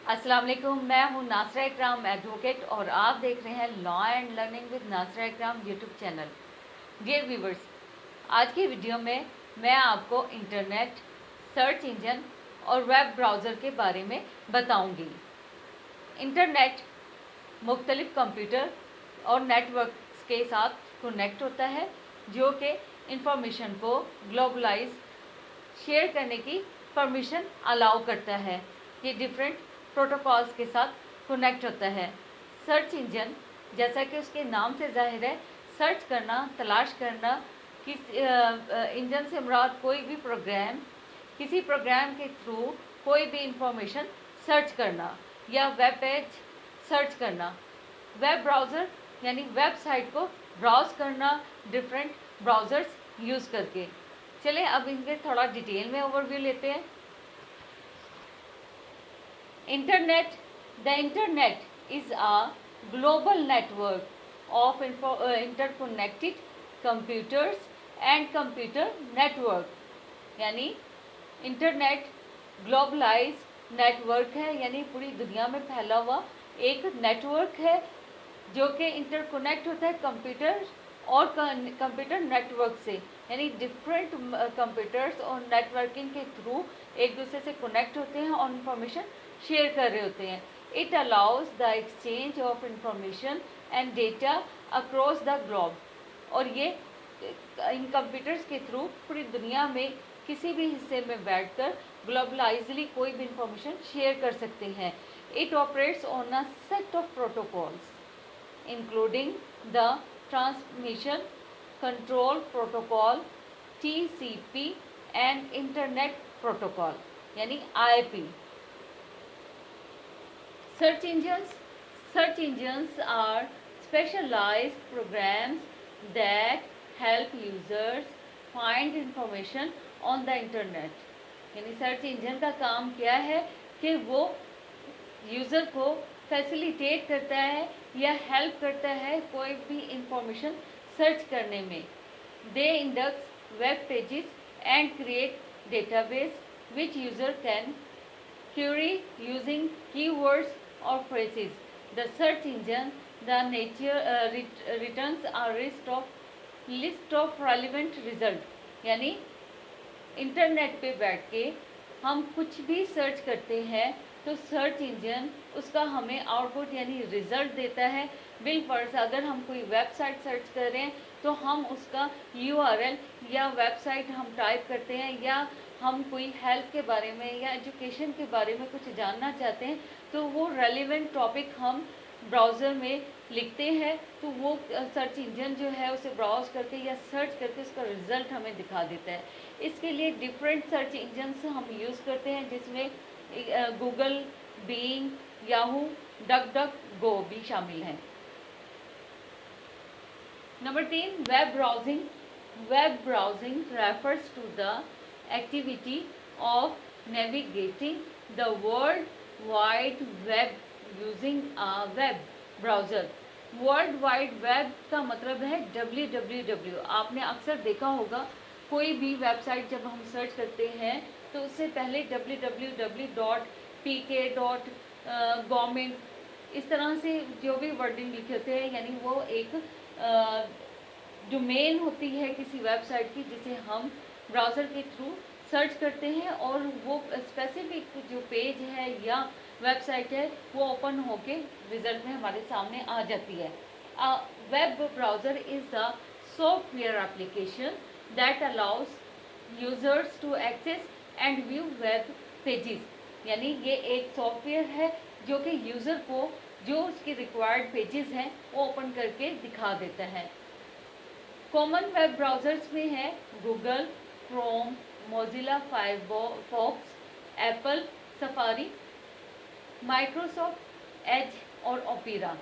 अस्सलाम वालेकुम, मैं हूँ नासरा इकराम एडवोकेट और आप देख रहे हैं law and learning with Nashra Ikram YouTube channel. Dear viewers, आज की वीडियो में मैं आपको इंटरनेट, सर्च इंजन और वेब ब्राउज़र के बारे में बताऊंगी। इंटरनेट मुख्तलिफ कंप्यूटर और नेटवर्क्स के साथ कनेक्ट होता है जो कि इंफॉर्मेशन को ग्लोबलाइज शेयर करने की परमिशन अलाउ करता है। ये डिफरेंट प्रोटोकॉल्स के साथ कनेक्ट होता है। सर्च इंजन, जैसा कि उसके नाम से जाहिर है, सर्च करना, तलाश करना। किस इंजन से मुराद कोई भी प्रोग्राम, किसी प्रोग्राम के थ्रू कोई भी इंफॉर्मेशन सर्च करना या वेब पेज सर्च करना। वेब ब्राउज़र यानी वेबसाइट को ब्राउज़ करना डिफरेंट ब्राउज़र्स यूज़ करके। चलें अब इनके थोड़ा डिटेल में ओवरव्यू लेते हैं। Internet, the internet is a global network of interconnected computers and computer network। यानी इंटरनेट ग्लोबलाइज नेटवर्क है, यानी पूरी दुनिया में फैला हुआ एक नेटवर्क है जो कि इंटरकनेक्ट होता है कंप्यूटर और कंप्यूटर नेटवर्क से। यानी डिफरेंट कंप्यूटर्स और नेटवर्किंग के थ्रू एक दूसरे से कनेक्ट होते हैं और इंफॉर्मेशन शेयर कर रहे होते हैं। It allows the exchange of information and data across the globe. और ये इन कंप्यूटर्स के थ्रू पूरी दुनिया में किसी भी हिस्से में बैठकर ग्लोबलाइजली कोई भी इंफॉर्मेशन शेयर कर सकते हैं। It operates on a set of protocols including the Transmission Control Protocol TCP and Internet Protocol यानी IP। Search engines are specialized programs that help users find information on the internet। यानी search engine का काम क्या है कि वो user को facilitate करता है या हेल्प करता है कोई भी इंफॉर्मेशन सर्च करने में। They index web pages and create database which user can query using keywords और phrases. The search engine the nature returns a list of relevant result. यानी इंटरनेट पे बैठ के हम कुछ भी सर्च करते हैं तो सर्च इंजन उसका हमें आउटपुट यानी रिज़ल्ट देता है। बिलफर्ज अगर हम कोई वेबसाइट सर्च कर रहे हैं तो हम उसका URL या वेबसाइट हम टाइप करते हैं, या हम कोई हेल्प के बारे में या एजुकेशन के बारे में कुछ जानना चाहते हैं तो वो रेलिवेंट टॉपिक हम ब्राउज़र में लिखते हैं तो वो सर्च इंजन जो है उसे ब्राउज़ करके या सर्च करके उसका रिज़ल्ट हमें दिखा देता है। इसके लिए डिफरेंट सर्च इंजन्स हम यूज़ करते हैं जिसमें Google, Bing, Yahoo, DuckDuckGo भी शामिल हैं। Number 3, web browsing. Web browsing refers to the activity of navigating the world wide web using a web browser. World wide web का मतलब है www। आपने अक्सर देखा होगा कोई भी वेबसाइट जब हम सर्च करते हैं तो उससे पहले www.pk.government इस तरह से जो भी वर्डिंग लिखे होते हैं, यानी वो एक डोमेन होती है किसी वेबसाइट की जिसे हम ब्राउज़र के थ्रू सर्च करते हैं और वो स्पेसिफिक जो पेज है या वेबसाइट है वो ओपन होके रिजल्ट में हमारे सामने आ जाती है। Web browser is a software application that allows users to access and view web pages. यानी ये एक सॉफ्टवेयर है जो कि यूज़र को जो उसके रिक्वायर्ड पेजेस हैं वो ओपन करके दिखा देता है। कॉमन वेब ब्राउज़र्स में है Google, Chrome, Mozilla Firefox, Apple safari, Microsoft Edge और ओपेरा।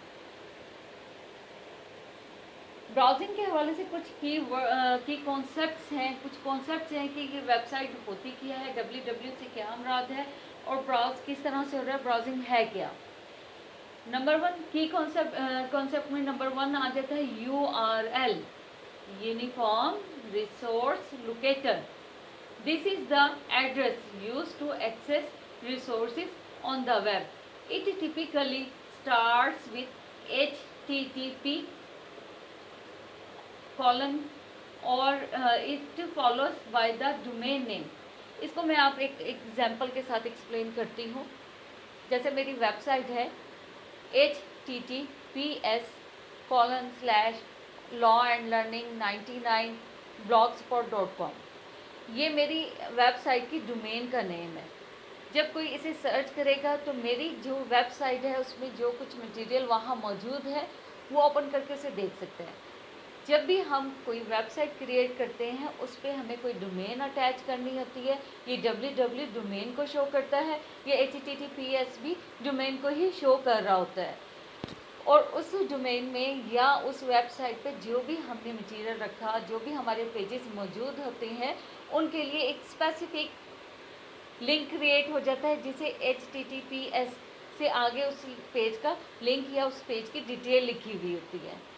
ब्राउजिंग के हवाले से कुछ की कॉन्सेप्ट्स हैं, कुछ कॉन्सेप्ट्स हैं कि ये वेबसाइट होती क्या है, www से क्या मुराद है और ब्राउज किस तरह से हो रहा है, ब्राउजिंग है क्या। नंबर 1 की कॉन्सेप्ट में नंबर 1 आ जाता है URL, uniform resource locator. This is the address used to access resources on the web. It typically starts with HTTP colon और it follows by the domain name. इसको मैं आप एक एग्जाम्पल के साथ एक्सप्लेन करती हूँ. जैसे मेरी वेबसाइट है https://lawandlearning99blogspot.com. ये मेरी वेबसाइट की डोमेन का नेम है. जब कोई इसे सर्च करेगा तो मेरी जो वेबसाइट है उसमें जो कुछ मटेरियल वहाँ मौजूद है वो ओपन करके उसे देख सकते हैं. जब भी हम कोई वेबसाइट क्रिएट करते हैं उस पर हमें कोई डोमेन अटैच करनी होती है. ये www डोमेन को शो करता है, ये https भी डोमेन को ही शो कर रहा होता है. और उस डोमेन में या उस वेबसाइट पे जो भी हमने मटेरियल रखा, जो भी हमारे पेजेस मौजूद होते हैं, उनके लिए एक स्पेसिफिक लिंक क्रिएट हो जाता है जिसे https से आगे उस पेज का लिंक या उस पेज की डिटेल लिखी हुई होती है.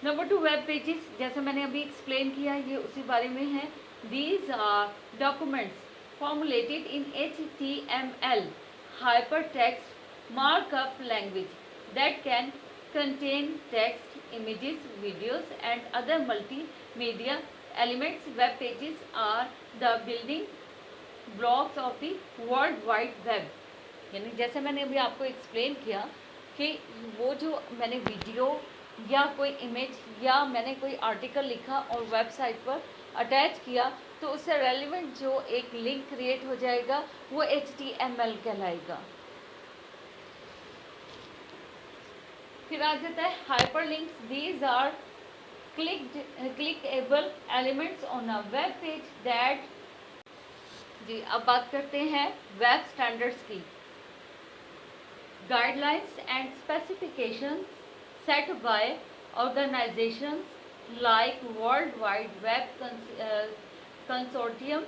नंबर 2 वेब पेजेस, जैसे मैंने अभी एक्सप्लेन किया, ये उसी बारे में है. These are documents formulated in HTML hypertext markup language that can contain text, images, videos and other multimedia elements. Web pages are the building blocks of the World Wide Web. यानी जैसे मैंने अभी आपको एक्सप्लेन किया कि वो जो मैंने वीडियो या कोई इमेज या मैंने कोई आर्टिकल लिखा और वेबसाइट पर अटैच किया तो उससे रेलिवेंट जो एक लिंक क्रिएट हो जाएगा वो HTML कहलाएगा. फिर आ जाता है hyperlinks. These are clickable elements on a web page that. जी, अब बात करते हैं वेब स्टैंडर्ड्स की. Guidelines and specifications set by organizations like World Wide Web Consortium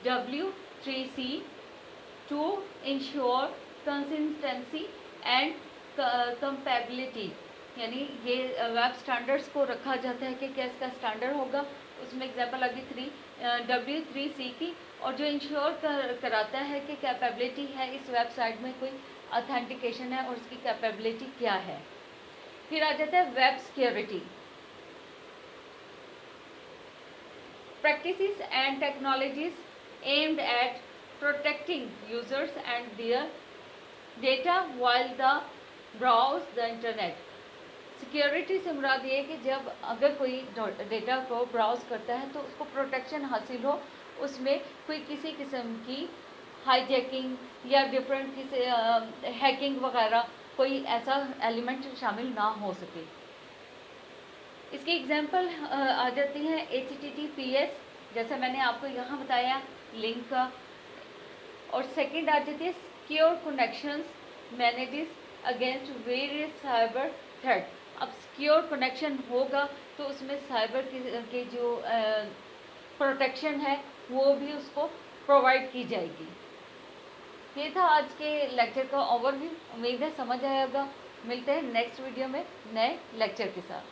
W3C to ensure consistency and compatibility. यानी ये वेब स्टैंडर्ड्स को रखा जाता है कि क्या इसका स्टैंडर्ड होगा. उसमें एग्जाम्पल आगे W3C की, और जो इंश्योर कराता है कि कैपेबिलिटी है इस वेबसाइट में, कोई ऑथेंटिकेशन है और उसकी कैपेबिलिटी क्या है. फिर आ जाता है web security. Practices and technologies aimed at protecting users and their data while the browse the internet. Security से मुराद ये है कि जब अगर कोई डेटा को ब्राउज करता है तो उसको प्रोटेक्शन हासिल हो, उसमें कोई किसी किस्म की हाईजैकिंग या डिफरेंट किसी हैकिंग वगैरह कोई ऐसा एलिमेंट शामिल ना हो सके. इसकी एग्जांपल आ जाती है HTTPS, जैसा मैंने आपको यहाँ बताया लिंक का. और सेकंड आ जाती है secure connections manages against various cyber threat. अब सिक्योर कनेक्शन होगा तो उसमें साइबर के जो प्रोटेक्शन है वो भी उसको प्रोवाइड की जाएगी. ये था आज के लेक्चर का ओवरव्यू. उम्मीद है समझ आया होगा. मिलते हैं नेक्स्ट वीडियो में नए लेक्चर के साथ.